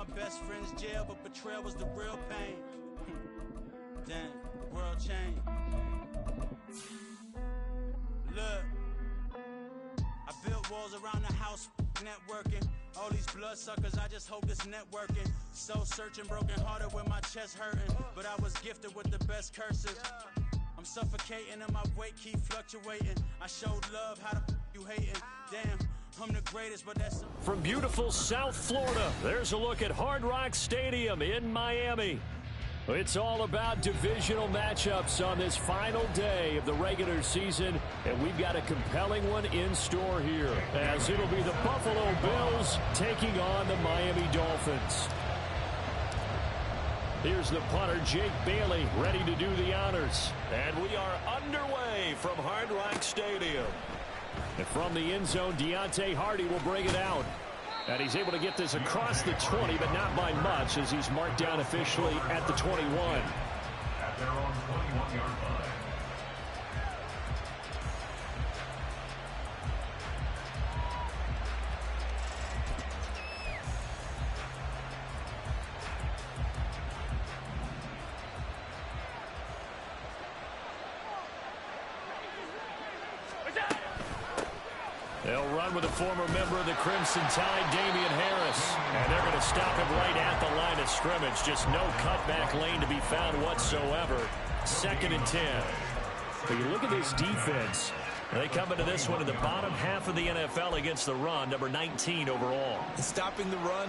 my best friend's jail, but betrayal was the real pain. Damn, world changed. Look, I built walls around the house, networking. All these bloodsuckers, I just hope this networking. Soul searching, broken hearted with my chest hurting. But I was gifted with the best curses. I'm suffocating and my weight keep fluctuating. I showed love, how the you hating? Damn, I'm the greatest, but that's... From beautiful South Florida, there's a look at Hard Rock Stadium in Miami. It's all about divisional matchups on this final day of the regular season, and we've got a compelling one in store here, as it'll be the Buffalo Bills taking on the Miami Dolphins. Here's the punter, Jake Bailey, ready to do the honors. And we are underway from Hard Rock Stadium. And from the end zone, Deontay Hardy will bring it out. And he's able to get this across the 20, but not by much, as he's marked down officially at the 21. At their own 21-yard line. They'll run with a former member of the Crimson Tide, Damian Harris. And they're going to stop him right at the line of scrimmage. Just no cutback lane to be found whatsoever. 2nd and 10. But you look at this defense. They come into this one in the bottom half of the NFL against the run, number 19 overall. Stopping the run,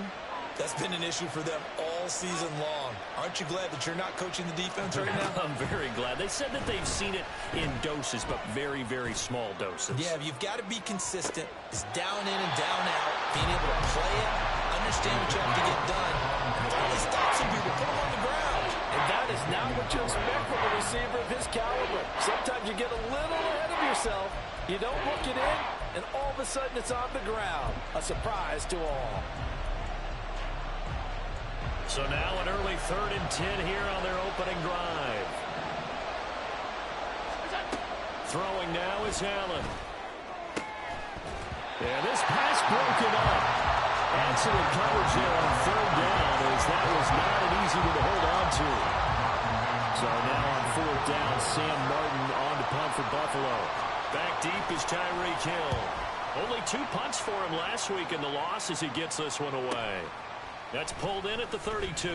that's been an issue for them all season long. Aren't you glad that you're not coaching the defense right now? I'm very glad. They said that they've seen it in doses, but very, very small doses. Yeah, you've got to be consistent. It's down in and down out. Being able to play it, understand what you have to get done. Finally stop some people, put them on the ground. And that is not what you expect from a receiver of his caliber. Sometimes you get a little ahead of yourself. You don't look it in, and all of a sudden it's on the ground. A surprise to all. So now an early 3rd and 10 here on their opening drive. Throwing now is Allen. And this pass broken up. Excellent coverage there on 3rd down, as that was not an easy one to hold on to. So now on 4th down, Sam Martin on to punt for Buffalo. Back deep is Tyreek Hill. Only 2 punts for him last week in the loss as he gets this one away. That's pulled in at the 32.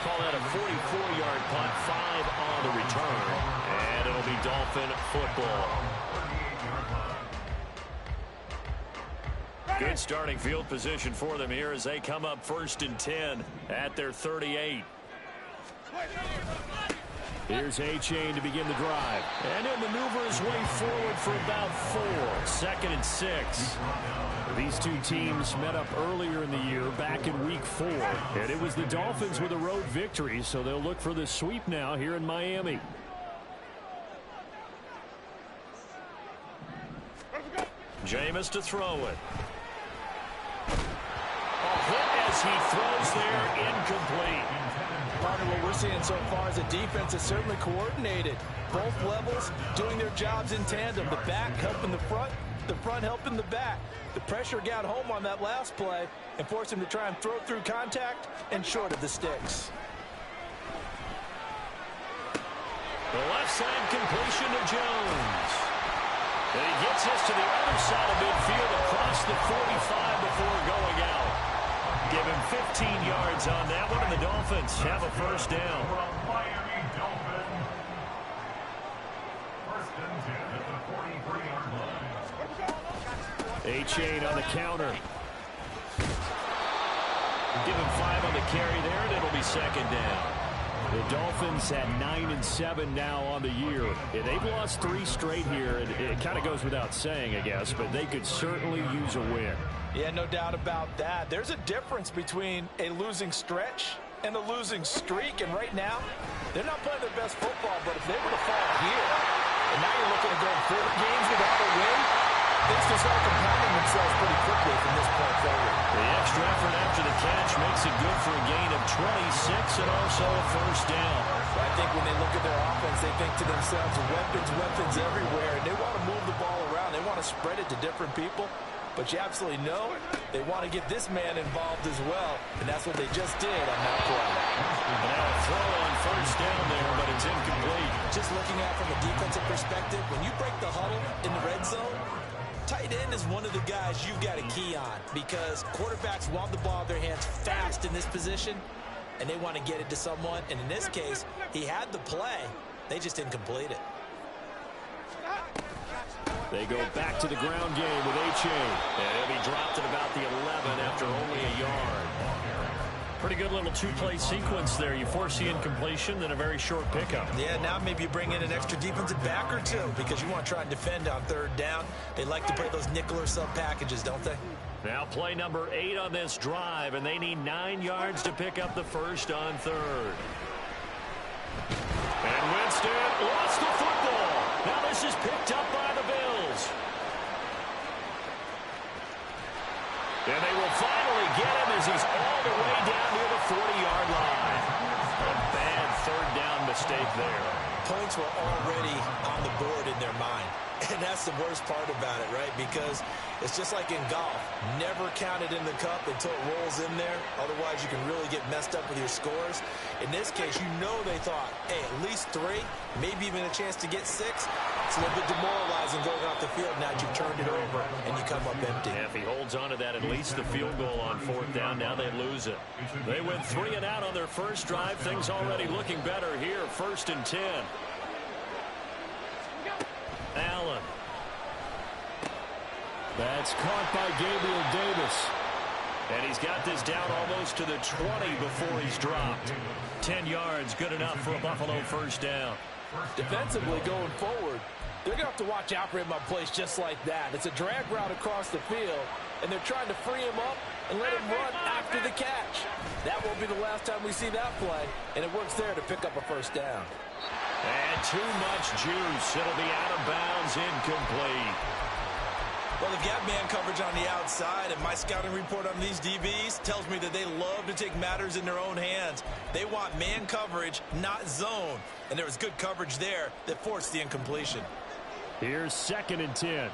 Call that a 44-yard punt, 5 on the return. And it'll be Dolphin football. Good starting field position for them here as they come up 1st and 10 at their 38. Here's A-Chain to begin the drive. And he'll maneuver his way forward for about 4. 2nd and 6. These two teams met up earlier in the year, back in Week 4. And it was the Dolphins with a road victory, so they'll look for the sweep now here in Miami. Jameis to throw it. A hit as he throws there, incomplete. Part of what we're seeing so far is the defense is certainly coordinated. Both levels doing their jobs in tandem. The back helping the front helping the back. The pressure got home on that last play and forced him to try and throw through contact and short of the sticks. The left side completion to Jones. And he gets us to the other side of midfield across the 45 before going out. Give him 15 yards on that one, and the Dolphins have a 1st down. Miami Dolphins. 1st and 10 at the 43-yard line. A-Chain on the counter. Give him 5 on the carry there, and it'll be 2nd down. The Dolphins at 9-7 now on the year. Yeah, they've lost 3 straight here, and it kind of goes without saying, I guess, but they could certainly use a win. Yeah, no doubt about that. There's a difference between a losing stretch and a losing streak, and right now, they're not playing their best football, but if they were to fall here, and now you're looking at going 4 games without a win, things can start compounding themselves pretty quickly from this point forward. The extra effort after the catch makes it good for a gain of 26 and also a 1st down. Well, I think when they look at their offense, they think to themselves, weapons everywhere, and they want to move the ball around. They want to spread it to different people. but you absolutely know they want to get this man involved as well, and that's what they just did on that play. Now a throw on first down there, but it's incomplete. Just looking at from a defensive perspective, when you break the huddle in the red zone, tight end is one of the guys you've got to key on because quarterbacks want the ball in their hands fast in this position, and they want to get it to someone. And in this case, he had the play. They just didn't complete it. They go back to the ground game with H.A. And he'll be dropped at about the 11 after only a yard. Pretty good little two-play sequence there. You force the incompletion, then a very short pickup. Yeah, now maybe you bring in an extra defensive back or two because you want to try and defend on third down. They like to play those nickel or sub packages, don't they? Now play number 8 on this drive, and they need 9 yards to pick up the first on third. And Winston lost the football. Now this is picked up by the Bills. And they will finally get him as he's all the way down near the 40-yard line. A bad third down mistake there. Points were already on the board in their mind. And that's the worst part about it, right? Because it's just like in golf. Never count it in the cup until it rolls in there. Otherwise, you can really get messed up with your scores. In this case, you know they thought, hey, at least 3, maybe even a chance to get 6. It's a little bit demoralizing going off the field now that you've turned it over and you come up empty. Yeah, if he holds on to that, at least the field goal on fourth down, now they lose it. They went 3 and out on their first drive. Things already looking better here. 1st and 10. Allen. That's caught by Gabriel Davis. And he's got this down almost to the 20 before he's dropped. 10 yards, good enough for a Buffalo first down. Defensively going forward, they're going to have to watch out for him on plays just like that. It's a drag route across the field, and they're trying to free him up and let him run after the catch. That won't be the last time we see that play, and it works there to pick up a first down. And too much juice. It'll be out of bounds, incomplete. Well, they've got man coverage on the outside, and my scouting report on these DBs tells me that they love to take matters in their own hands. They want man coverage, not zone. And there was good coverage there that forced the incompletion. Here's 2nd and 10.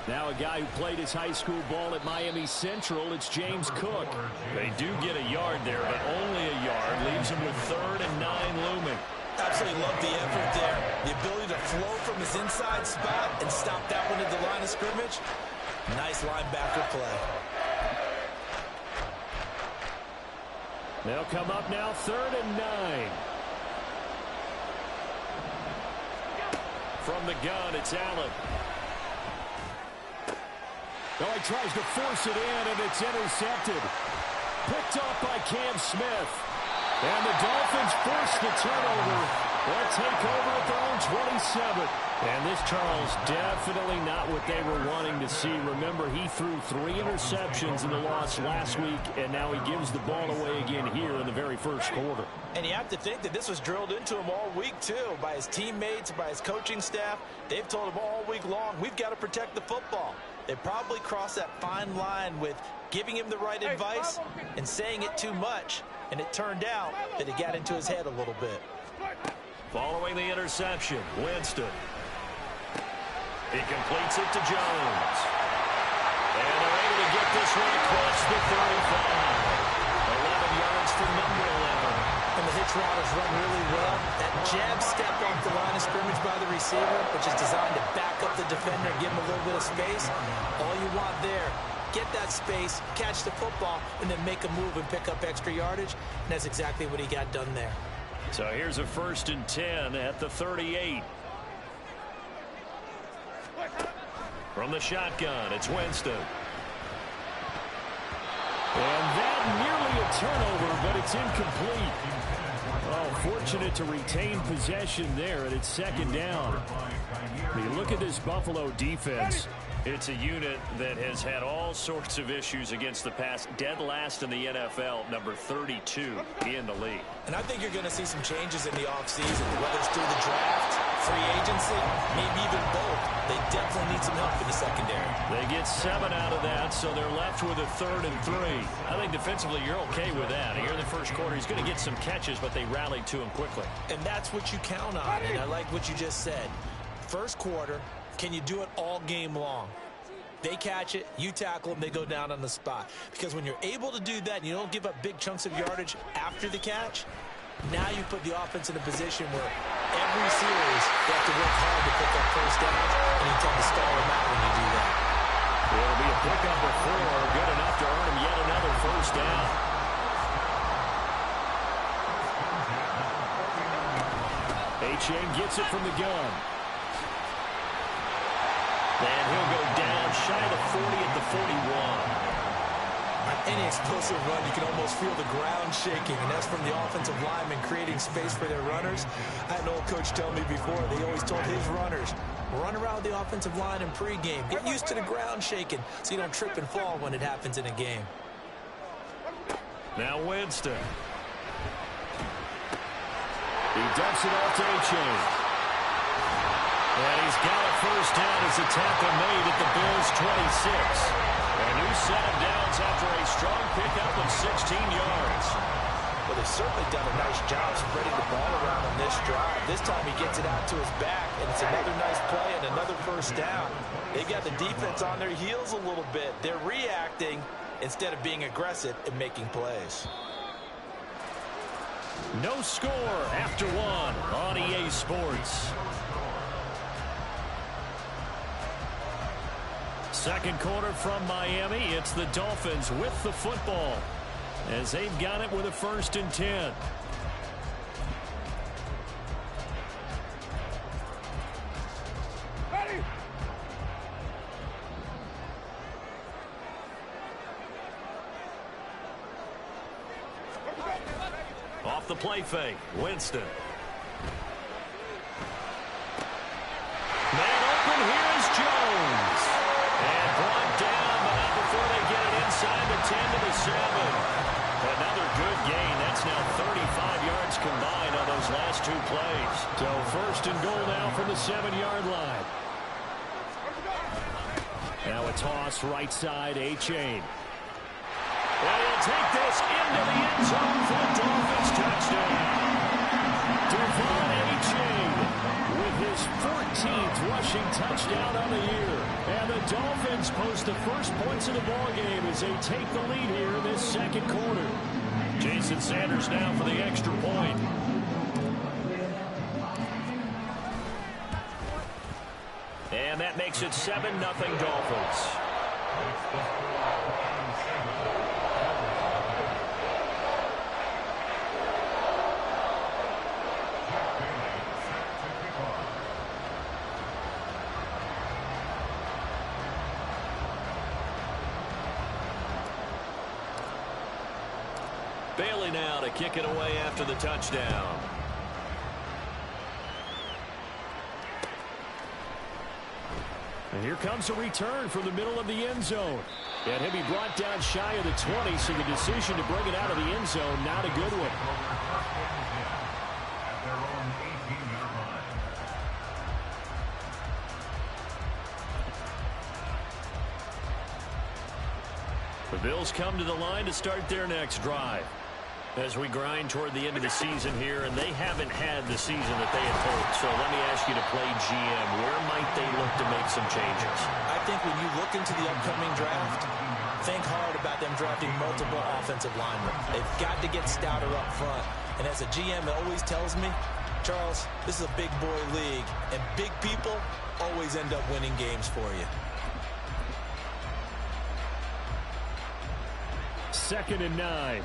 Now a guy who played his high school ball at Miami Central, it's James Cook. They do get a yard there, but only a yard. Leaves him with 3rd and 9 looming. Absolutely love the effort there. The ability to flow from his inside spot and stop that one at the line of scrimmage. Nice linebacker play. They'll come up now 3rd and 9. From the gun, it's Allen. Oh, he tries to force it in, and it's intercepted. Picked off by Cam Smith. And the Dolphins force the turnover. They'll take over at their own 27. And this, Charles, definitely not what they were wanting to see. Remember, he threw 3 interceptions in the loss last week, and now he gives the ball away again here in the very first quarter. And you have to think that this was drilled into him all week, too, by his teammates, by his coaching staff. They've told him all week long, we've got to protect the football. They probably crossed that fine line with giving him the right advice and saying it too much. And it turned out that it got into his head a little bit. Following the interception, Winston. He completes it to Jones. And they're able to get this one across the 35. 11 yards for number 11. And the hitch routers run really well. That jab step off the line of scrimmage by the receiver, which is designed to back up the defender and give him a little bit of space. All you want there, get that space, catch the football, and then make a move and pick up extra yardage. And that's exactly what he got done there. So here's a 1st and 10 at the 38. From the shotgun, it's Winston. And that nearly a turnover, but it's incomplete. Oh, fortunate to retain possession there, and it's 2nd down. When you look at this Buffalo defense, it's a unit that has had all sorts of issues against the pass. Dead last in the NFL, number 32 in the league. And I think you're going to see some changes in the offseason, whether it's through the draft, free agency, maybe even both. They definitely need some help in the secondary. They get 7 out of that, so they're left with a 3rd and 3. I think defensively you're okay with that. Here in the first quarter, he's going to get some catches, but they rallied to him quickly. And that's what you count on, and I like what you just said. First quarter, Can you do it all game long? They catch it, you tackle them, they go down on the spot. Because when you're able to do that and you don't give up big chunks of yardage after the catch, now you put the offense in a position where every series you have to work hard to pick up first downs, and you tend to stall them out when you do that. It'll be a pickup of 4, good enough to earn him yet another first down. A-Chain gets it from the gun. And he'll go down shy of the 40 at the 41. On any explosive run, you can almost feel the ground shaking, and that's from the offensive linemen creating space for their runners. I had an old coach tell me before, they always told his runners, run around the offensive line in pregame. Get used to the ground shaking so you don't trip and fall when it happens in a game. Now Winston. He dumps it off to A-Chain. And he's got a first down as a tackle made at the Bills' 26. A new set of downs after a strong pickup of 16 yards. Well, they've certainly done a nice job spreading the ball around on this drive. This time he gets it out to his back, and it's another nice play and another first down. They've got the defense on their heels a little bit. They're reacting instead of being aggressive and making plays. No score after 1 on EA Sports. Second quarter from Miami. It's the Dolphins with the football as they've got it with a 1st and 10. Ready. Off the play fake, Winston. Man open, here is Jones. And brought down, but not before they get it inside the 10 to the 7. Another good gain. That's now 35 yards combined on those last 2 plays. So 1st and goal now from the 7-yard line. Now a toss right side, A-Chain. And he'll take this into the end zone for the Dolphins touchdown. Devon A-Chain with his 14th rushing touchdown on the year. And the Dolphins post the first points of the ballgame as they take the lead here in this second quarter. Jason Sanders now for the extra point. And that makes it 7-0 Dolphins. Bailey now to kick it away after the touchdown. And here comes a return from the middle of the end zone. And he'll be brought down shy of the 20, so the decision to bring it out of the end zone, not a good one. At their own 18-yard line. The Bills come to the line to start their next drive. As we grind toward the end of the season here, and they haven't had the season that they had hoped. So let me ask you to play GM. Where might they look to make some changes? I think when you look into the upcoming draft, think hard about them drafting multiple offensive linemen. They've got to get stouter up front. And as a GM, it always tells me, Charles, this is a big boy league, and big people always end up winning games for you. 2nd and 9.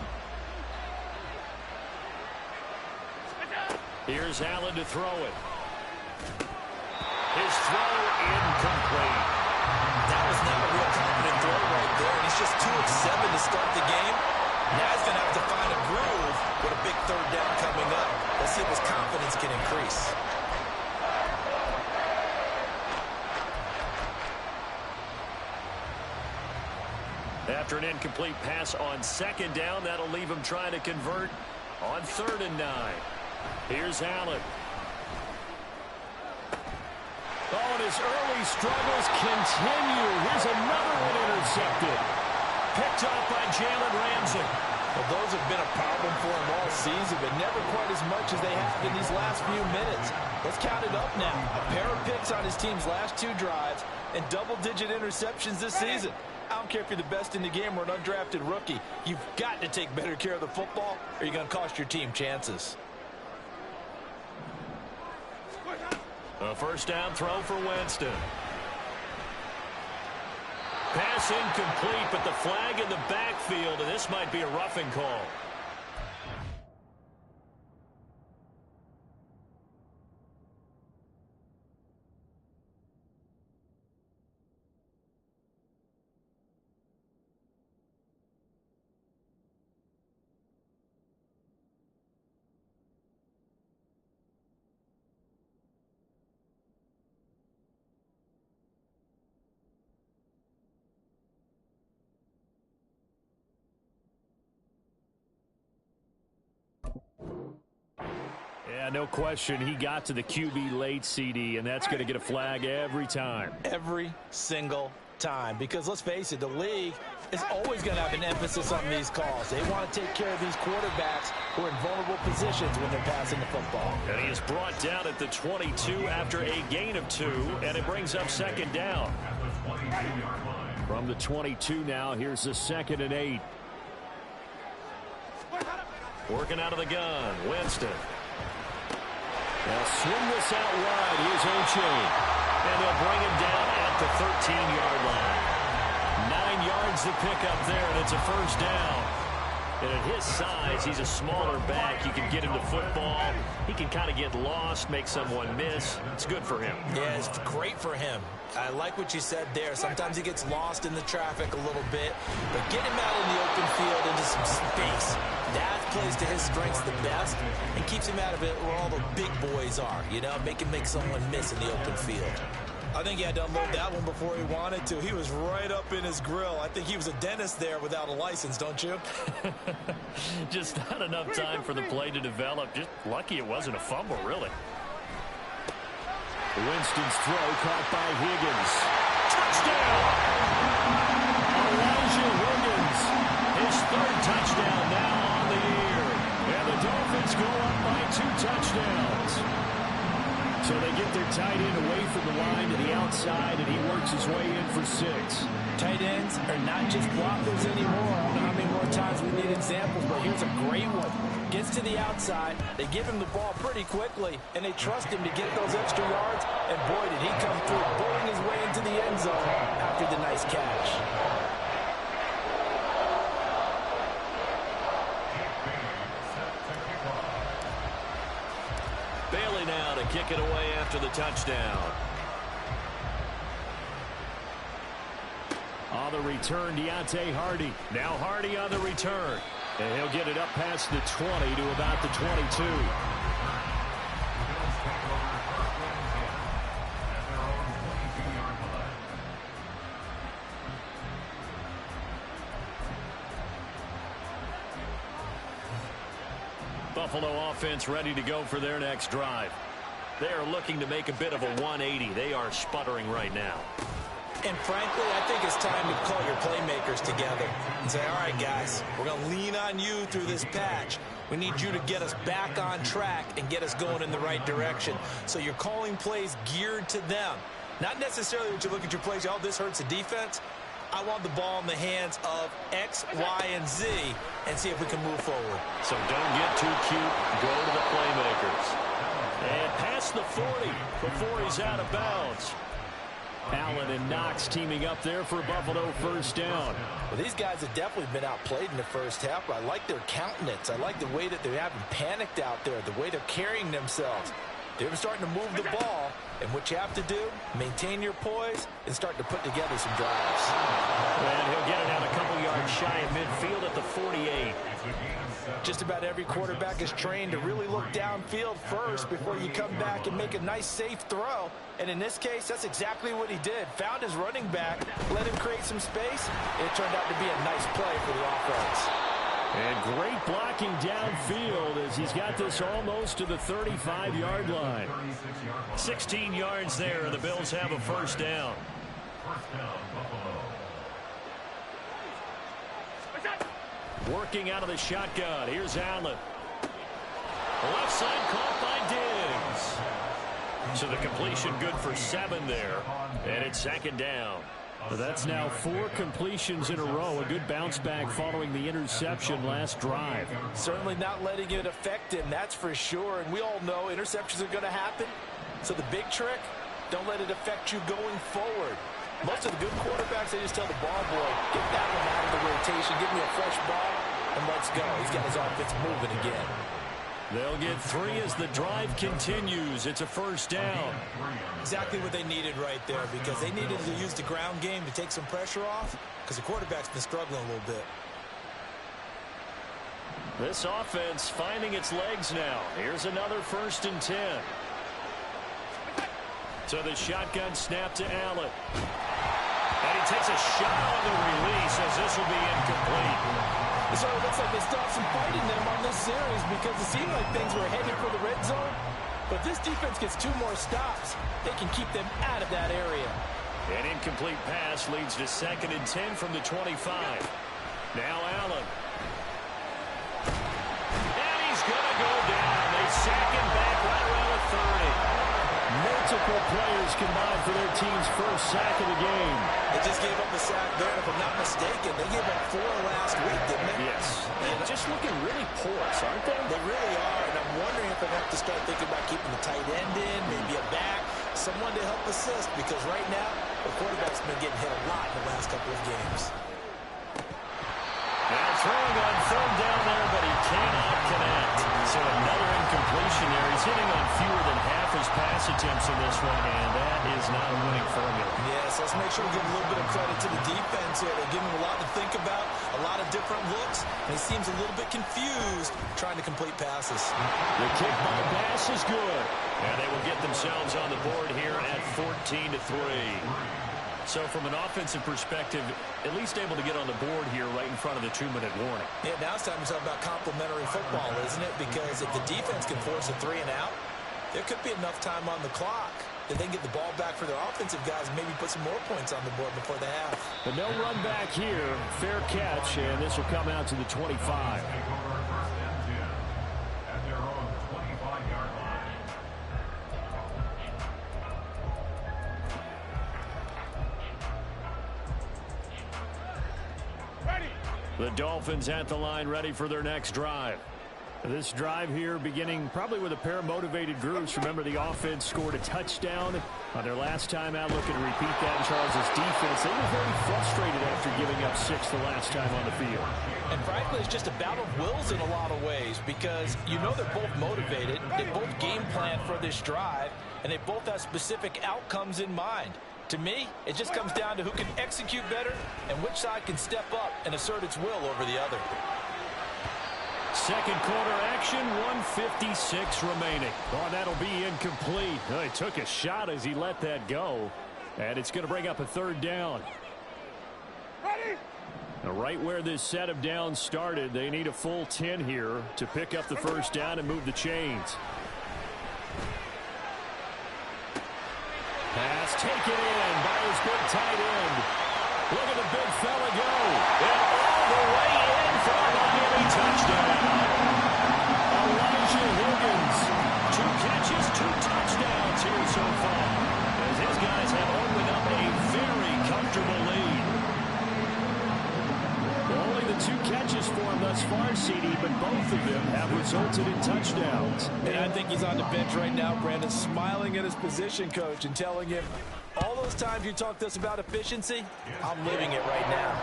Here's Allen to throw it. His throw incomplete. That was not a real confident throw right there. And he's just 2 of 7 to start the game. Now he's going to have to find a groove with a big 3rd down coming up. Let's see if his confidence can increase. After an incomplete pass on 2nd down, that'll leave him trying to convert on 3rd and 9. Here's Allen. Oh, and his early struggles continue. Here's another one intercepted. Picked off by Jalen Ramsey. Well, those have been a problem for him all season, but never quite as much as they have in these last few minutes. Let's count it up now. A pair of picks on his team's last 2 drives and double-digit interceptions this season. I don't care if you're the best in the game or an undrafted rookie. You've got to take better care of the football or you're going to cost your team chances. A first down throw for Winston. Pass incomplete, but the flag in the backfield, and this might be a roughing call. Yeah, no question. He got to the QB late, CD, and that's going to get a flag every time. Every single time. Because let's face it, the league is always going to have an emphasis on these calls. They want to take care of these quarterbacks who are in vulnerable positions when they're passing the football. And he is brought down at the 22 after a gain of 2, and it brings up second down. From the 22 now, here's the 2nd and 8. Working out of the gun, Winston. They'll swing this out wide. Here's O'Shea. And they'll bring him down at the 13-yard line. 9 yards to pick up there, and it's a first down. And at his size, he's a smaller back. You can get him to football. He can kind of get lost, make someone miss. It's good for him. Yeah, it's great for him. I like what you said there. Sometimes he gets lost in the traffic a little bit, but get him out in the open field into some space. That plays to his strengths the best and keeps him out of it where all the big boys are, you know, make someone miss in the open field. I think he had to unload that one before he wanted to. He was right up in his grill. I think he was a dentist there without a license, don't you? Just not enough time for the play to develop. Just lucky it wasn't a fumble, really. Winston's throw caught by Higgins. Touchdown! Elijah Higgins. His 3rd touchdown now on the year. And the Dolphins go up by 2 touchdowns. So they get their tight end away from the line to the outside, and he works his way in for 6. Tight ends are not just blockers anymore. I don't know how many more times we need examples, but here's a great one. Gets to the outside, they give him the ball pretty quickly, and they trust him to get those extra yards, and boy, did he come through, bulling his way into the end zone after the nice catch. Bailey now to kick it away after the touchdown. On the return, Deontay Hardy. Now Hardy on the return. And he'll get it up past the 20 to about the 22. Buffalo offense ready to go for their next drive. They are looking to make a bit of a 180. They are sputtering right now. And frankly, I think it's time to call your playmakers together and say, all right, guys, we're going to lean on you through this patch. We need you to get us back on track and get us going in the right direction. So you're calling plays geared to them. Not necessarily that you look at your plays, oh, this hurts the defense. I want the ball in the hands of X, Y, and Z and see if we can move forward. So don't get too cute. Go to the playmakers. And past the 40 before he's out of bounds. Allen and Knox teaming up there for a Buffalo first down. Well, these guys have definitely been outplayed in the first half, but I like their countenance. I like the way that they haven't panicked out there, the way they're carrying themselves. They're starting to move the ball, and what you have to do, maintain your poise and start to put together some drives. And he'll get it out a couple yards shy of midfield at the 48. Just about every quarterback is trained to really look downfield first before you come back and make a nice, safe throw. And in this case, that's exactly what he did. Found his running back, let him create some space, and it turned out to be a nice play for the offense. And great blocking downfield as he's got this almost to the 35-yard line. 16 yards there, and the Bills have a first down. Working out of the shotgun. Here's Allen. Left side caught by Diggs. So the completion good for 7 there. And it's second down. So that's now 4 completions in a row. A good bounce back following the interception last drive. Certainly not letting it affect him, that's for sure. And we all know interceptions are going to happen. So the big trick, don't let it affect you going forward. Most of the good quarterbacks, they just tell the ball boy, get that one out of the rotation, give me a fresh ball, and let's go. He's got his offense moving again. They'll get 3 as the drive continues. It's a first down. Exactly what they needed right there, because they needed to use the ground game to take some pressure off, because the quarterback's been struggling a little bit. This offense finding its legs now. Here's another 1st and 10. So the shotgun snap to Allen. And he takes a shot on the release as this will be incomplete. It sort of looks like they still have some fight in them on this series, because it seemed like things were headed for the red zone. But this defense gets 2 more stops. They can keep them out of that area. An incomplete pass leads to 2nd and 10 from the 25. Now Allen. And he's going to go down. They sack him back right around the 30. Multiple players combined for their team's first sack of the game. They just gave up a sack there, and if I'm not mistaken, they gave up 4 last week, didn't they? Yes. And just looking really porous, aren't they? They really are, and I'm wondering if they have to start thinking about keeping the tight end in, maybe a back, someone to help assist, because right now, the quarterback's been getting hit a lot in the last couple of games. Now throwing on 3rd down there, but he cannot connect. So another incompletion there. He's hitting on fewer than half his pass attempts in this one, and that is not a winning formula. Yes, let's make sure we give a little bit of credit to the defense here. They give him a lot to think about, a lot of different looks, and he seems a little bit confused trying to complete passes. The kick by pass is good, and they will get themselves on the board here at 14-3. So from an offensive perspective, at least able to get on the board here right in front of the 2-minute warning. Yeah, now it's time to talk about complementary football, isn't it? Because if the defense can force a 3 and out, there could be enough time on the clock that they can get the ball back for their offensive guys and maybe put some more points on the board before the half. But no run back here. Fair catch, and this will come out to the 25. Take over 1st and 10 at their own 25-yard line. The Dolphins at the line, ready for their next drive. This drive here beginning probably with a pair of motivated groups. Remember, the offense scored a touchdown on their last time out. Looking to repeat that in Charles' defense. They were very frustrated after giving up 6 the last time on the field. And frankly, it's just a battle of wills in a lot of ways, because you know they're both motivated. They both game plan for this drive, and they both have specific outcomes in mind. To me, it just comes down to who can execute better and which side can step up and assert its will over the other. Second quarter action, 1:56 remaining. Oh, that'll be incomplete. Oh, he took a shot as he let that go. And it's going to bring up a 3rd down. Ready? Now, right where this set of downs started, they need a full 10 here to pick up the first down and move the chains. Pass taken in by his big tight end. Look at the big fella go. And all the way in for a Miami touchdown. Elijah Higgins. 2 catches, 2 touchdowns here so far, as his guys have opened up a very comfortable lead. Only the 2 catches for him thus far, CD, but both of them have resulted in touchdowns. And I think he's on the bench right now, Brandon, smiling at his position coach and telling him, all those times you talked to us about efficiency, I'm living it right now.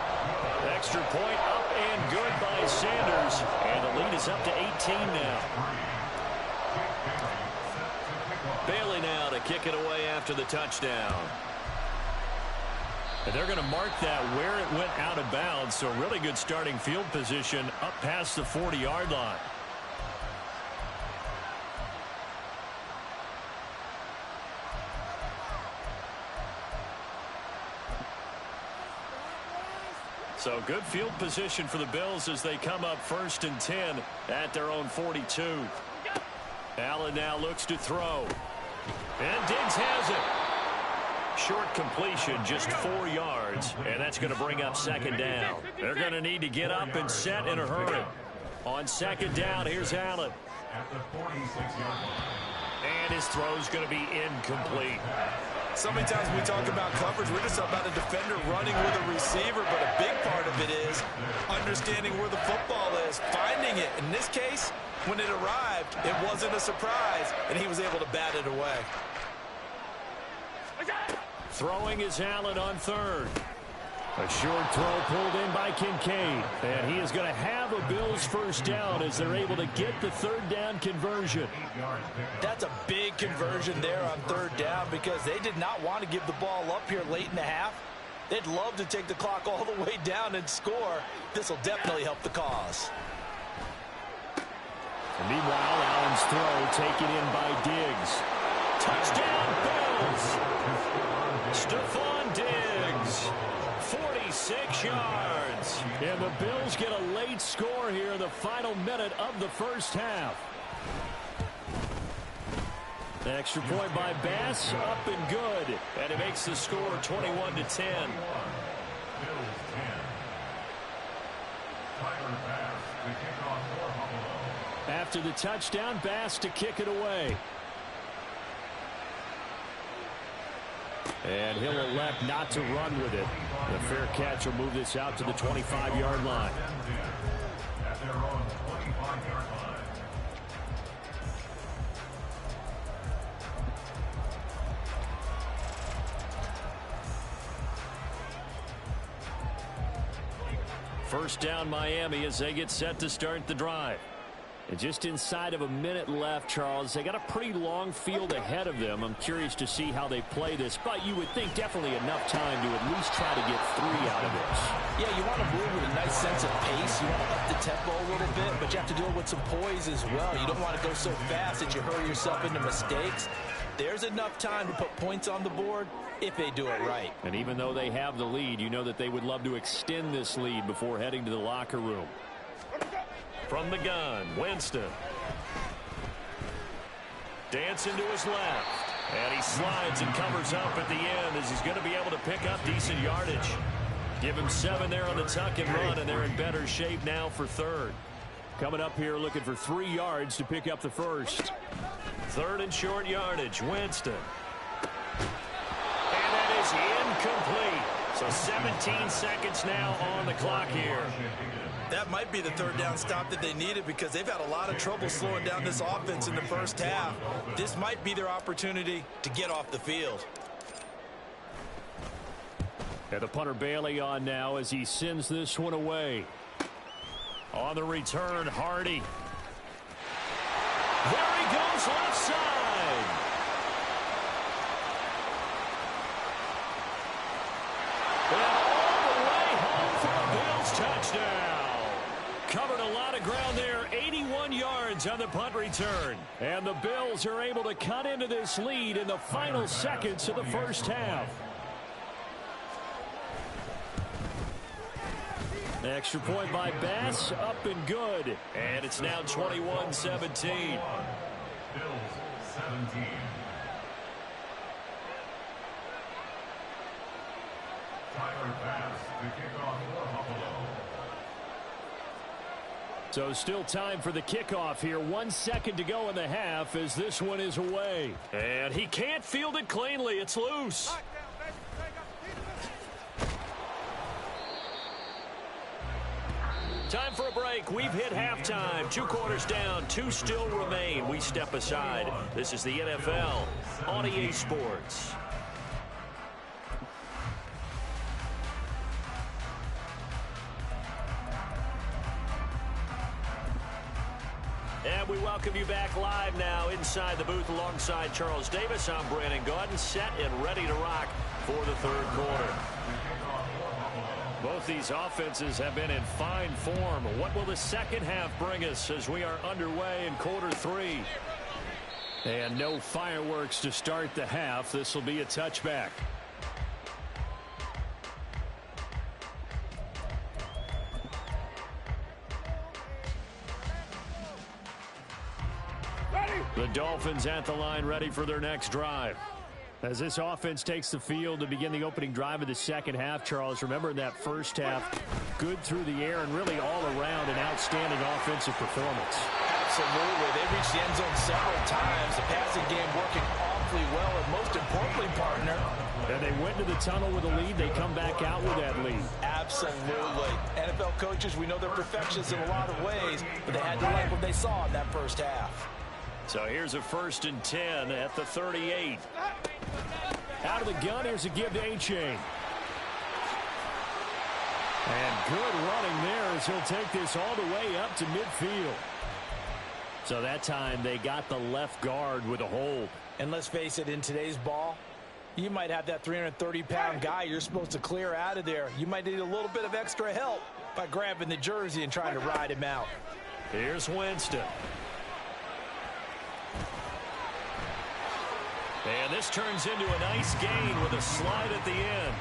Extra point up and good by Sanders. And the lead is up to 18 now. Bailey now to kick it away after the touchdown. And they're going to mark that where it went out of bounds, so really good starting field position up past the 40-yard line. So good field position for the Bills as they come up 1st and 10 at their own 42. Allen now looks to throw. And Diggs has it. Short completion, just 4 yards, and that's going to bring up second down. They're going to need to get up and set in a hurry. On second down, here's Allen. At the 46-yard line. And his throw's going to be incomplete. So many times when we talk about coverage, we're just about a defender running with a receiver, but a big part of it is understanding where the football is, finding it. In this case, when it arrived, it wasn't a surprise, and he was able to bat it away. Throwing is Allen on third. A short throw pulled in by Kincaid. And he is going to have a Bills first down as they're able to get the third down conversion. That's a big conversion there on third down because they did not want to give the ball up here late in the half. They'd love to take the clock all the way down and score. This will definitely help the cause. And meanwhile, Allen's throw taken in by Diggs. Touchdown, Bills! Stephon Diggs, 46 yards. And the Bills get a late score here in the final minute of the first half. Extra point by Bass, up and good. And it makes the score 21-10. After the touchdown, Bass to kick it away. And he'll elect not to run with it. The fair catch will move this out to the 25-yard line. At their own 25-yard line. First down Miami as they get set to start the drive. And just inside of a minute left, Charles. They got a pretty long field ahead of them. I'm curious to see how they play this, but you would think definitely enough time to at least try to get 3 out of this. Yeah, you want to move with a nice sense of pace. You want to up the tempo a little bit, but you have to deal with some poise as well. You don't want to go so fast that you hurry yourself into mistakes. There's enough time to put points on the board if they do it right. And even though they have the lead, you know that they would love to extend this lead before heading to the locker room. From the gun, Winston. Dancing to his left. And he slides and covers up at the end as he's going to be able to pick up decent yardage. Give him 7 there on the tuck and run, and they're in better shape now for third. Coming up here looking for 3 yards to pick up the first. Third and short yardage, Winston. And that is incomplete. So 17 seconds now on the clock here. That might be the third down stop that they needed because they've had a lot of trouble slowing down this offense in the first half. This might be their opportunity to get off the field. And the punter Bailey on now as he sends this one away. On the return, Hardy. There he goes left side. And all the way home for a Bills touchdown. Covered a lot of ground there, 81 yards on the punt return. And the Bills are able to cut into this lead in the final seconds of the first half. Extra point by Bass, up and good. And it's now 21-17. Bills 17. Tyler Bass to kick off for Buffalo. So still time for the kickoff here. 1 second to go in the half as this one is away. And he can't field it cleanly. It's loose. Time for a break. We've hit halftime. 2 quarters down. 2 still remain. We step aside. This is the NFL on EA Sports. And we welcome you back live now inside the booth alongside Charles Davis. I'm Brandon Gaudin, set and ready to rock for the third quarter. Both these offenses have been in fine form. What will the second half bring us as we are underway in quarter 3? And no fireworks to start the half. This will be a touchback. The Dolphins at the line ready for their next drive. As this offense takes the field to begin the opening drive of the second half, Charles, remember in that first half, good through the air and really all around an outstanding offensive performance. Absolutely. They reached the end zone several times. The passing game working awfully well, and most importantly, partner. And they went to the tunnel with a lead. They come back out with that lead. Absolutely. NFL coaches, we know they're perfectionists in a lot of ways, but they had to like what they saw in that first half. So here's a 1st and 10 at the 38. Out of the gun, here's a give to A-Chain. And good running there as he'll take this all the way up to midfield. So that time they got the left guard with a hold. And let's face it, in today's ball, you might have that 330-pound guy you're supposed to clear out of there. You might need a little bit of extra help by grabbing the jersey and trying to ride him out. Here's Winston. And this turns into a nice gain with a slide at the end.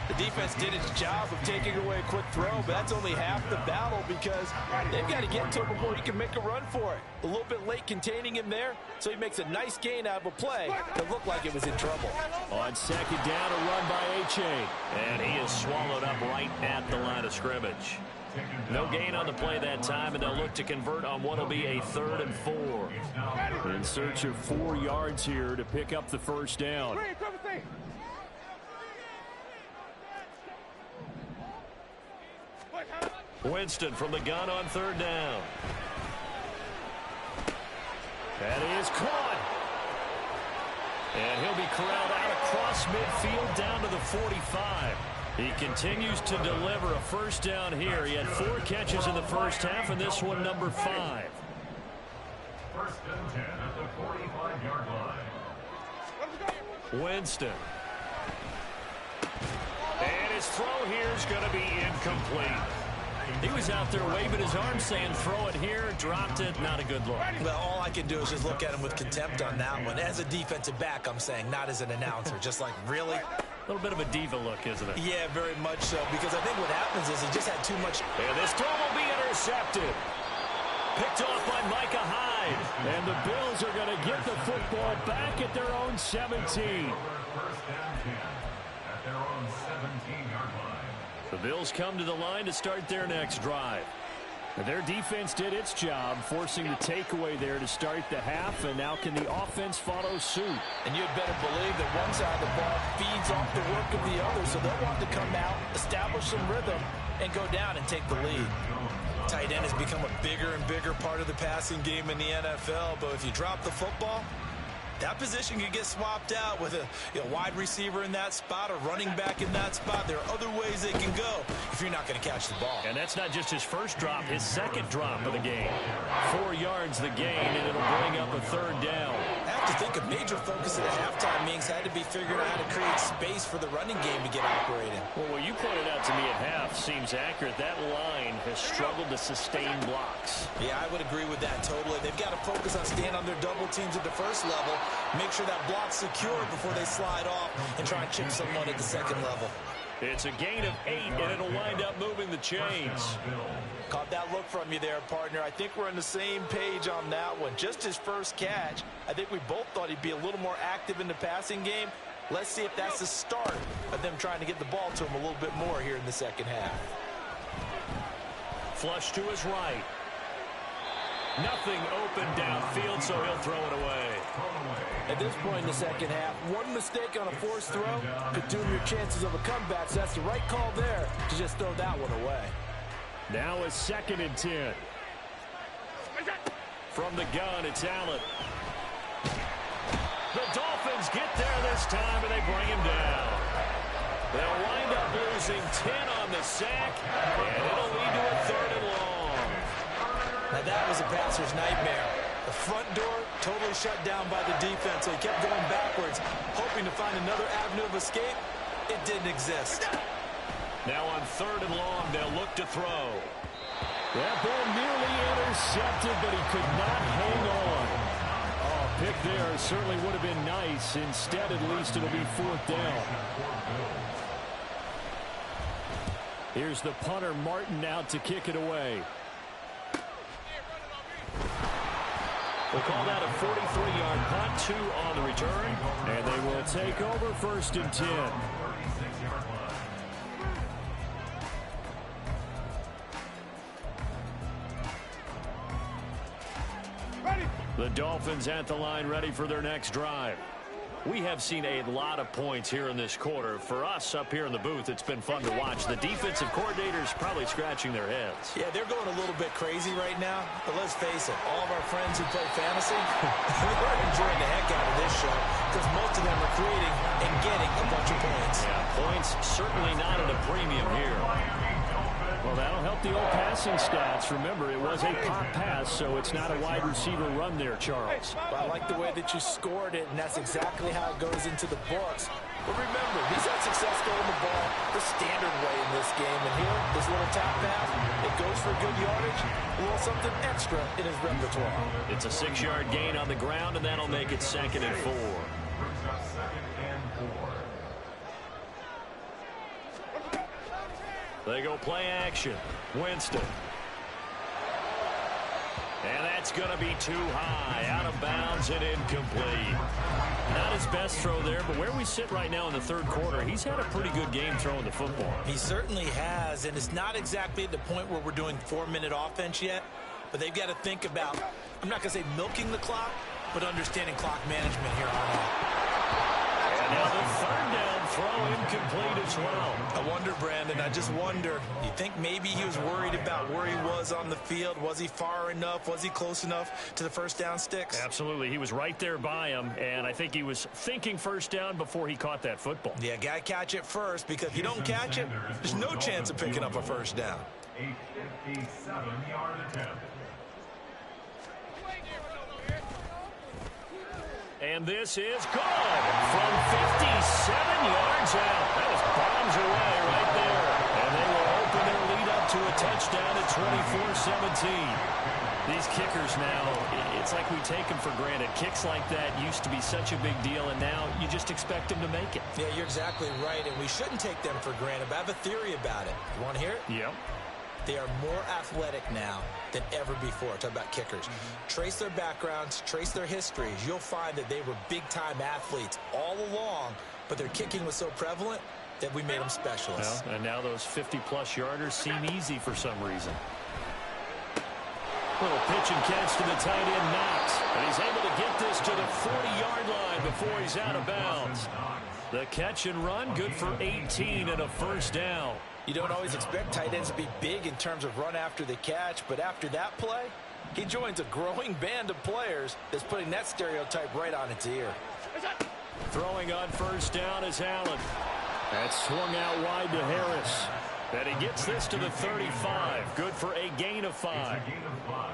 The defense did its job of taking away a quick throw, but that's only half the battle because they've got to get to him before he can make a run for it. A little bit late containing him there, so he makes a nice gain out of a play that looked like it was in trouble. On second down, a run by A-Chain. And he is swallowed up right at the line of scrimmage. No gain on the play that time, and they'll look to convert on what will be a 3rd and 4. In search of 4 yards here to pick up the first down. Winston from the gun on 3rd down. That is caught. And he'll be corralled out across midfield down to the 45. He continues to deliver a first down here. He had 4 catches in the first half, and this one number 5. 1st and 10 at the 45-yard line. Winston. And his throw here is going to be incomplete. He was out there waving his arm saying throw it here, dropped it, not a good look. Well, all I can do is just look at him with contempt on that one. As a defensive back, I'm saying, not as an announcer. Just like, really? A little bit of a diva look, isn't it? Yeah, very much so, because I think what happens is he just had too much. And this throw will be intercepted. Picked off by Micah Hyde. And the Bills are going to get the football back at their own 17. 1st and 10 at their own 17-yard line. The Bills come to the line to start their next drive. And their defense did its job, forcing the takeaway there to start the half, and now can the offense follow suit? And you'd better believe that one side of the ball feeds off the work of the other, so they'll want to come out, establish some rhythm, and go down and take the lead. Tight end has become a bigger and bigger part of the passing game in the NFL, but if you drop the football, that position could get swapped out with a wide receiver in that spot, a running back in that spot. There are other ways they can go if you're not going to catch the ball. And that's not just his first drop, his second drop of the game. 4 yards the gain, and it'll bring up a 3rd down. I have to think a major focus at the halftime means had to be figuring out how to create space for the running game to get operating. Well, what you pointed out to me at half seems accurate. That line has struggled to sustain blocks. Yeah, I would agree with that totally. They've got to focus on staying on their double teams at the first level, make sure that block's secure before they slide off and try and chip someone at the second level. It's a gain of 8, and it'll wind up moving the chains. Caught that look from you there, partner. I think we're on the same page on that one. Just his first catch, I think we both thought he'd be a little more active in the passing game. Let's see if that's the start of them trying to get the ball to him a little bit more here in the second half. Flush to his right. Nothing open downfield, so he'll throw it away. At this point in the second half, one mistake on a forced throw could doom your chances of a comeback, so that's the right call there to just throw that one away. Now a 2nd and 10. From the gun, it's Allen. The Dolphins get there this time, and they bring him down. They'll wind up losing 10 on the sack, and it'll lead to a 3rd and long. Now that was a passer's nightmare. The front door totally shut down by the defense, so he kept going backwards, hoping to find another avenue of escape. It didn't exist. Now on 3rd and long, they'll look to throw. That ball nearly intercepted, but he could not hang on. Oh, pick there certainly would have been nice. Instead, at least it'll be 4th down. Here's the punter, Martin, out to kick it away. We'll call that a 43-yard punt, 2 on the return, and they will take over 1st and 10. The Dolphins at the line, ready for their next drive. We have seen a lot of points here in this quarter. For us up here in the booth, it's been fun to watch. The defensive coordinators probably scratching their heads. Yeah, they're going a little bit crazy right now. But let's face it, all of our friends who play fantasy, they're enjoying the heck out of this show because most of them are creating and getting a bunch of points. Yeah, points certainly not at a premium here. Well, that'll help the old passing stats. Remember, it was a pop pass, so it's not a wide receiver run there, Charles. Well, I like the way that you scored it, and that's exactly how it goes into the books. But remember, he's had success throwing the ball the standard way in this game. And here, this little top pass, it goes for good yardage, a little something extra in his repertoire. It's a 6-yard gain on the ground, and that'll make it 2nd and 4. They go play action. Winston. And that's going to be too high. Out of bounds and incomplete. Not his best throw there, but where we sit right now in the 3rd quarter, he's had a pretty good game throwing the football. He certainly has, and it's not exactly at the point where we're doing 4-minute offense yet, but they've got to think about, I'm not going to say milking the clock, but understanding clock management here on out. And now the 3rd down throw incomplete as well. I wonder, Brandon, I just wonder, you think maybe he was worried about where he was on the field? Was he far enough? Was he close enough to the 1st down sticks? Absolutely. He was right there by him, and I think he was thinking 1st down before he caught that football. Yeah, got to catch it first, because if you don't catch it, there's no chance of picking up a 1st down. A 57-yard attempt. And this is good from 57 yards out. That was bombs away right there. And they will open their lead up to a touchdown at 24-17. These kickers now, it's like we take them for granted. Kicks like that used to be such a big deal, and now you just expect them to make it. Yeah, you're exactly right, and we shouldn't take them for granted. But I have a theory about it. You want to hear it? Yep. They are more athletic now than ever before. Talk about kickers. Trace their backgrounds, trace their histories. You'll find that they were big-time athletes all along, but their kicking was so prevalent that we made them specialists. Well, and now those 50-plus yarders seem easy for some reason. Little pitch and catch to the tight end, Knox. And he's able to get this to the 40-yard line before he's out of bounds. The catch and run, good for 18 and a 1st down. You don't always expect tight ends to be big in terms of run after the catch, but after that play, he joins a growing band of players that's putting that stereotype right on its ear. Throwing on 1st down is Allen. That's swung out wide to Harris. And he gets this to the 35. Good for a gain of 5.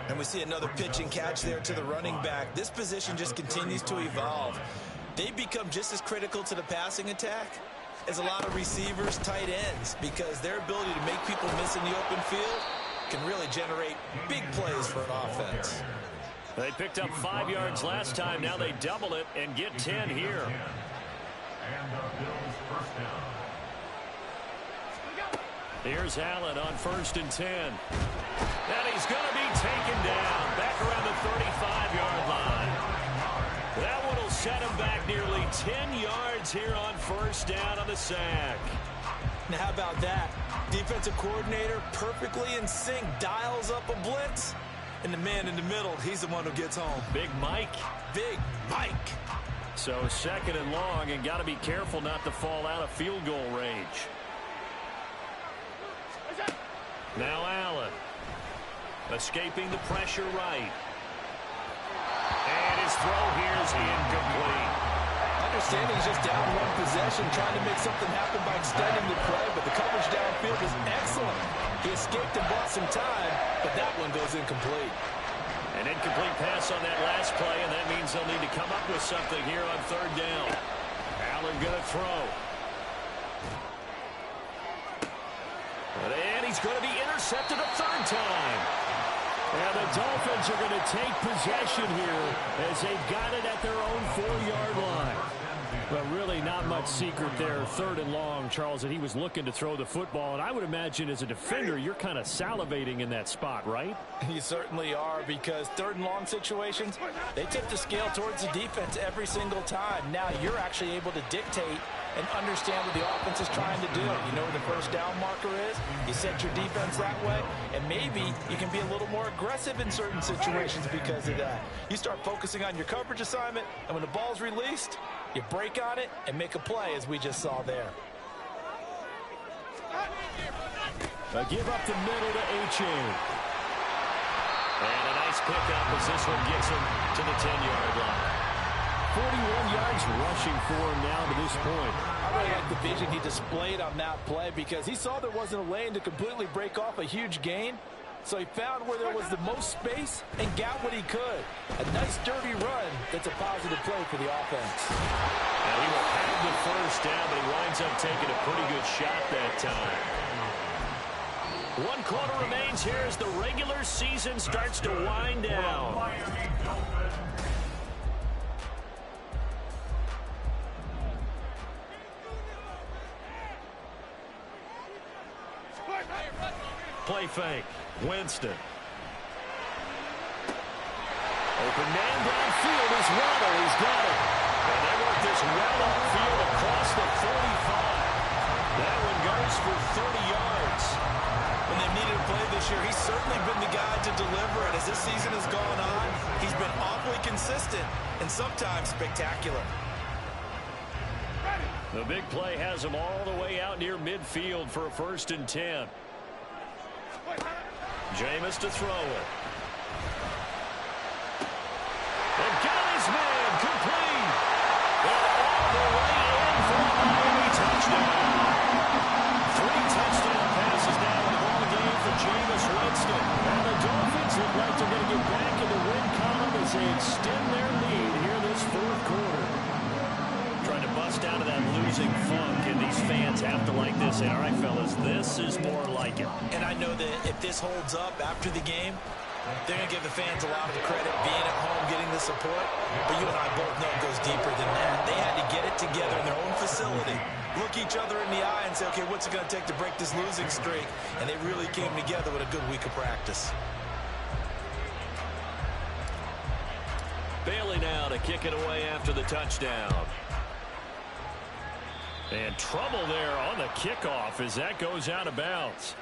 And we see another pitch and catch there to the running back. This position just continues to evolve. They've become just as critical to the passing attack as a lot of receivers, tight ends, because their ability to make people miss in the open field can really generate big plays for an offense. They picked up 5 yards last time. Now they double it and get 10 here. And the Bills' 1st down. Here's Allen on 1st and 10. And he's going to be taken down back around the 35-yard line. That one will set him back nearly 10 yards here on 1st down on the sack. Now how about that? Defensive coordinator perfectly in sync, dials up a blitz, and the man in the middle, he's the one who gets home. Big Mike. Big Mike. So 2nd and long, and got to be careful not to fall out of field goal range. Now Allen. Escaping the pressure right. And his throw here is incomplete. Understanding he's just down 1 possession, trying to make something happen by extending the play, but the coverage downfield was excellent. He escaped and bought some time, but that one goes incomplete. An incomplete pass on that last play, and that means they'll need to come up with something here on 3rd down. Allen going to throw. And he's going to be intercepted a 3rd time. And the Dolphins are going to take possession here as they've got it at their own 4-yard line. Well, really not much secret there. 3rd and long, Charles, and he was looking to throw the football. And I would imagine as a defender, you're kind of salivating in that spot, right? You certainly are, because 3rd and long situations, they tip the scale towards the defense every single time. Now you're actually able to dictate and understand what the offense is trying to do. You know where the first down marker is. You set your defense that way, and maybe you can be a little more aggressive in certain situations because of that. You start focusing on your coverage assignment, and when the ball's released, you break on it and make a play, as we just saw there. A give up the middle to H.A. And a nice pickup as this one gets him to the 10-yard line. 41 yards rushing for him now to this point. I really like the vision he displayed on that play, because he saw there wasn't a lane to completely break off a huge gain. So he found where there was the most space and got what he could. A nice, dirty run that's a positive play for the offense. Now he will have the first down, but he winds up taking a pretty good shot that time. 1 quarter remains here as the regular season starts to wind down. Play fake. Winston. Open man downfield is Waddle. He's got it. And they work this well upfield across the 45. That one goes for 30 yards. When they've needed a play this year, he's certainly been the guy to deliver it. As this season has gone on, he's been awfully consistent and sometimes spectacular. The big play has him all the way out near midfield for a 1st and 10. Jameis to throw it. And got his man complete. And all the way in for a Miami touchdown. 3 touchdown passes now in the ball game for Jameis Winston. And the Dolphins look like they're going to get back in the win column as they extend their lead here this 4th quarter. Trying to bust out of that losing funk, and these fans have to like this. Say, all right, fellas, this is more like it. And I know that if this holds up after the game, they're going to give the fans a lot of credit being at home, getting the support. But you and I both know it goes deeper than that. They had to get it together in their own facility, look each other in the eye and say, okay, what's it going to take to break this losing streak? And they really came together with a good week of practice. Bailey now to kick it away after the touchdown. And trouble there on the kickoff as that goes out of bounds.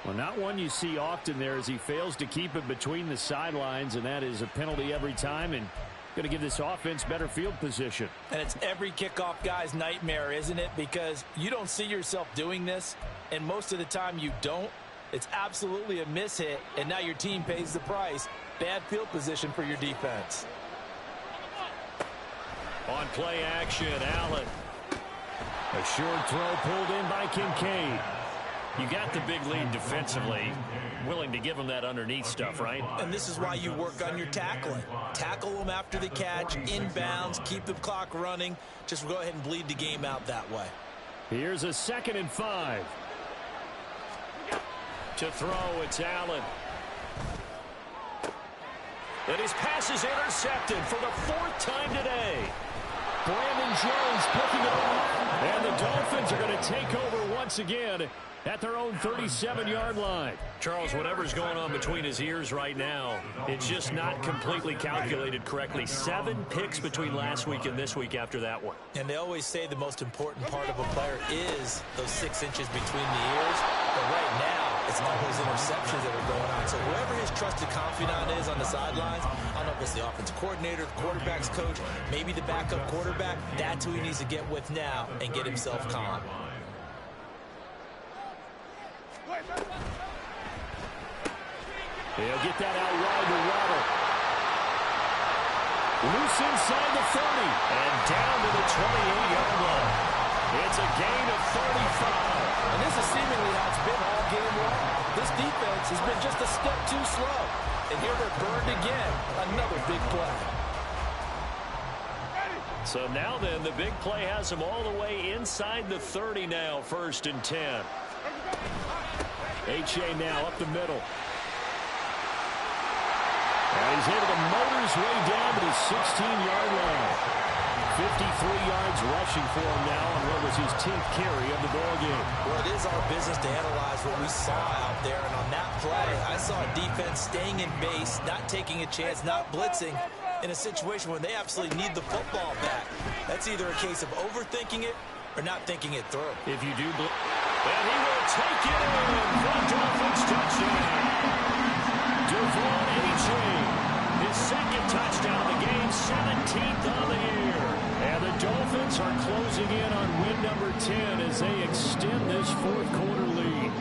Well, not one you see often there as he fails to keep it between the sidelines, and that is a penalty every time and going to give this offense better field position. And it's every kickoff guy's nightmare, isn't it? Because you don't see yourself doing this, and most of the time you don't. It's absolutely a mishit, and now your team pays the price. Bad field position for your defense. On play action, Allen. A short throw pulled in by Kincaid. You got the big lead defensively. Willing to give them that underneath stuff, right? And this is why you work on your tackling. Tackle them after the catch, inbounds, keep the clock running. Just go ahead and bleed the game out that way. Here's a 2nd and 5. To throw, it's Allen. And his pass is intercepted for the 4th time today. Brandon Jones picking it off. And the Dolphins are going to take over once again at their own 37-yard line. Charles, whatever's going on between his ears right now, it's just not completely calculated correctly. 7 picks between last week and this week after that one. And they always say the most important part of a player is those 6 inches between the ears. But right now, it's all those interceptions that are going on. So whoever his trusted confidant is on the sidelines, I don't know if it's the offensive coordinator, the quarterback's coach, maybe the backup quarterback, that's who he needs to get with now and get himself calm. He'll get that out wide to Waddle. Loose inside the 30. And down to the 28-yard line. It's a gain of 35. And this is seemingly how it's been all game long. This defense has been just a step too slow. And here they're burned again. Another big play. So now then, the big play has them all the way inside the 30 now, 1st and 10. H.A. now up the middle. And he's able to motor his way down to the 16-yard line. 53 yards rushing for him now on what was his 10th carry of the ball game. Well, it is our business to analyze what we saw out there, and on that play, I saw a defense staying in base, not taking a chance, not blitzing in a situation when they absolutely need the football back. That's either a case of overthinking it or not thinking it through. If you do, and he will take it in for Dolphins touchdown. Devon A-Chain, his second touchdown of the game, 17th on the year. And the Dolphins are closing in on win number 10 as they extend this fourth quarter lead.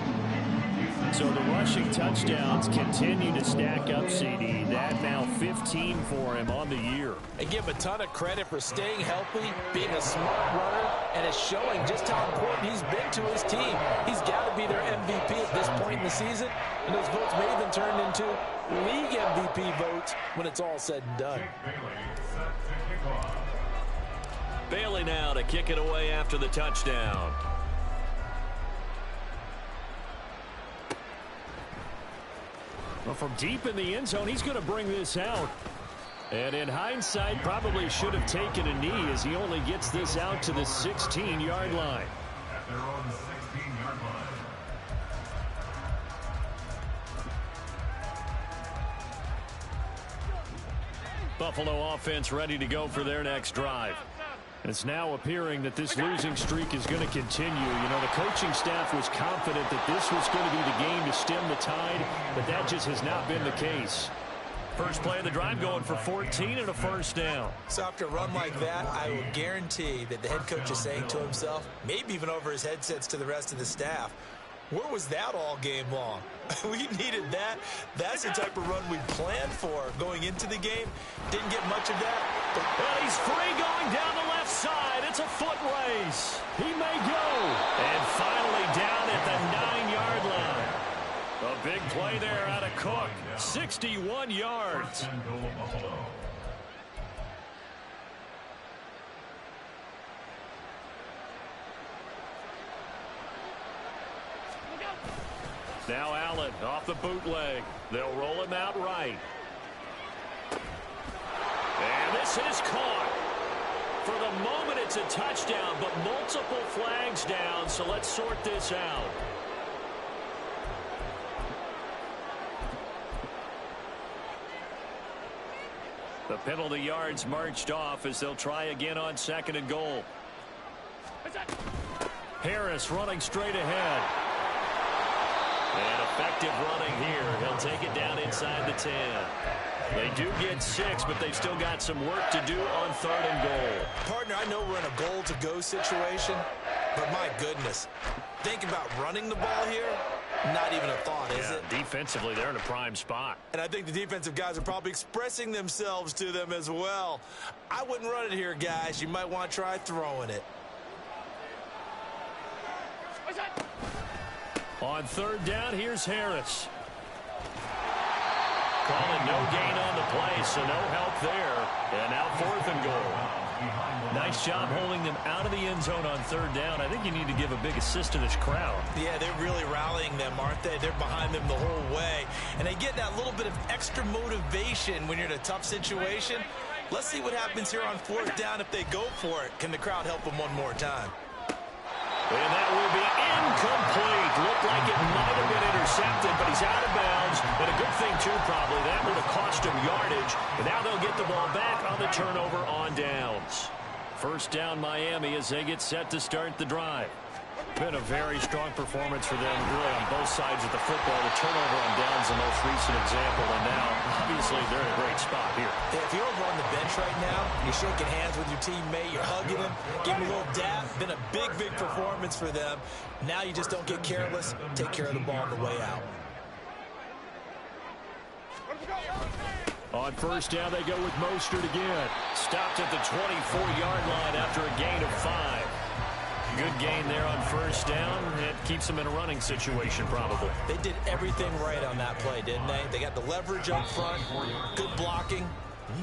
So the rushing touchdowns continue to stack up, CD. That now 15 for him on the year. And give him a ton of credit for staying healthy, being a smart runner, and it's showing just how important he's been to his team. He's got to be their MVP at this point in the season, and those votes may even turn into league MVP votes when it's all said and done. Bailey now to kick it away after the touchdown. Well, from deep in the end zone, he's going to bring this out. And in hindsight, probably should have taken a knee as he only gets this out to the 16-yard line. At their own 16-yard line. Buffalo offense ready to go for their next drive. It's now appearing that this losing streak is going to continue. You know, the coaching staff was confident that this was going to be the game to stem the tide, but that just has not been the case. First play of the drive going for 14 and a first down. So after a run like that, I will guarantee that the head coach is saying to himself, maybe even over his headsets to the rest of the staff, where was that all game long? We needed that. That's the type of run we planned for going into the game. Didn't get much of that. Well, he's free going down the left side. It's a foot race. He may go. And finally down at the 9-yard line. A big play there out of Cook. 61 yards. Now Allen off the bootleg. They'll roll him out right. And this is caught. For the moment, it's a touchdown, but multiple flags down, so let's sort this out. The penalty yards marched off as they'll try again on 2nd and goal. Harris running straight ahead. And effective running here. He'll take it down inside the 10. They do get 6, but they've still got some work to do on 3rd and goal. Partner, I know we're in a goal-to-go situation, but my goodness, think about running the ball here. Not even a thought, is it? Defensively, they're in a prime spot. And I think the defensive guys are probably expressing themselves to them as well. I wouldn't run it here, guys. You might want to try throwing it. On 3rd down, here's Harris. Calling no gain on the play, so no help there. And now 4th and goal. Nice job holding them out of the end zone on 3rd down. I think you need to give a big assist to this crowd. Yeah, they're really rallying them, aren't they? They're behind them the whole way. And they get that little bit of extra motivation when you're in a tough situation. Let's see what happens here on 4th down if they go for it. Can the crowd help them one more time? And that will be incomplete. Looked like it might have been intercepted, but he's out of bounds. And a good thing, too, probably. That would have cost him yardage. But now they'll get the ball back on the turnover on downs. First down, Miami, as they get set to start the drive. Been a very strong performance for them, really, on both sides of the football. The turnover on downs the most recent example, and now, obviously, they're in a great spot here. If you're over on the bench right now, you're shaking hands with your teammate, you're hugging him, giving him a little dap. Been a big, big performance for them. Now you just don't get careless. Take care of the ball on the way out. On 1st down, they go with Mostert again. Stopped at the 24-yard line after a gain of 5. Good gain there on 1st down. It keeps them in a running situation, probably. They did everything right on that play, didn't they? They got the leverage up front, good blocking,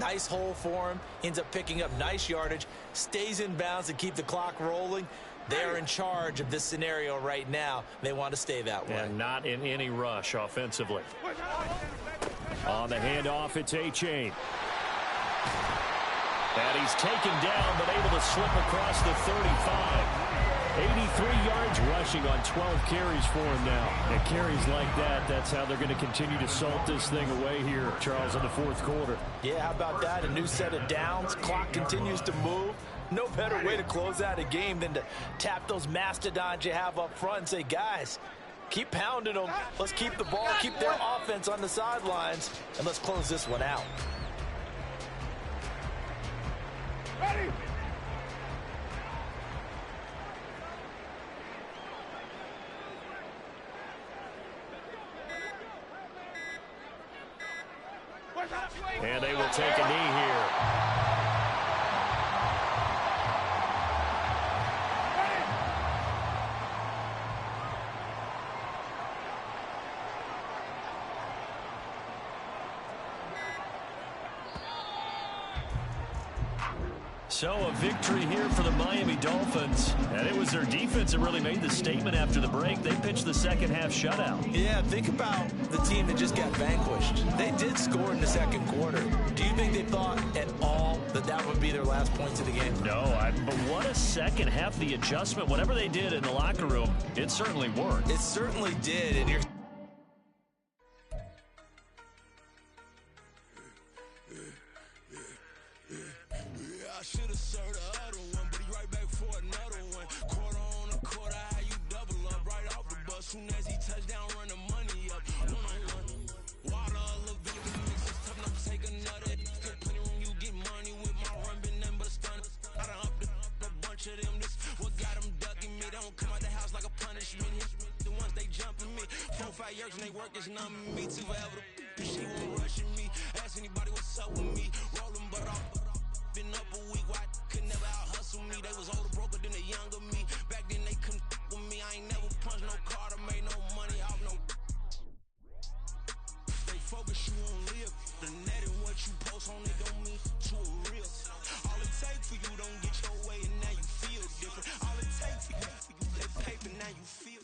nice hole for him, ends up picking up nice yardage, stays in bounds to keep the clock rolling. They are in charge of this scenario right now. They want to stay that way. And not in any rush offensively. On the handoff, it's A-Chain. And he's taken down, but able to slip across the 35. 83 yards rushing on 12 carries for him now. And carries like that, that's how they're going to continue to salt this thing away here, Charles, in the fourth quarter. Yeah, how about that? A new set of downs. Clock continues to move. No better way to close out a game than to tap those mastodons you have up front and say, guys, keep pounding them. Let's keep the ball, keep their offense on the sidelines, and let's close this one out. Ready? And they will take a knee here. So a victory here for the Miami Dolphins. And it was their defense that really made the statement after the break. They pitched the second half shutout. Yeah, think about the team that just got vanquished. They did score in the second quarter. Do you think they thought at all that that would be their last points of the game? No, but what a second half. The adjustment, whatever they did in the locker room, it certainly worked. It certainly did, and you're... I should have served the other one, but he right back for another one. Quarter on a quarter, how you double up right off the bus. Soon as he touch down, run the money up. One-on-one. Water, a little vinegar mix, it's tough enough to take another. Get plenty room, you get money with my run, been nothing but a stun. I done up a bunch of them. This what got them ducking me. They don't come out the house like a punishment. The ones they jumping me. 4-5 years and they work is numbing me. Too forever the she won't rushing me. Ask anybody what's up with me. Rolling but off. Been up a week, why could never out hustle me? They was older, broker than the younger me. Back then they couldn't with me. I ain't never punched no card or made no money off no. They focus you on live. The net and what you post on it don't mean to a real. All it take for you don't get your way and now you feel different. All it take for you, that paper now you feel.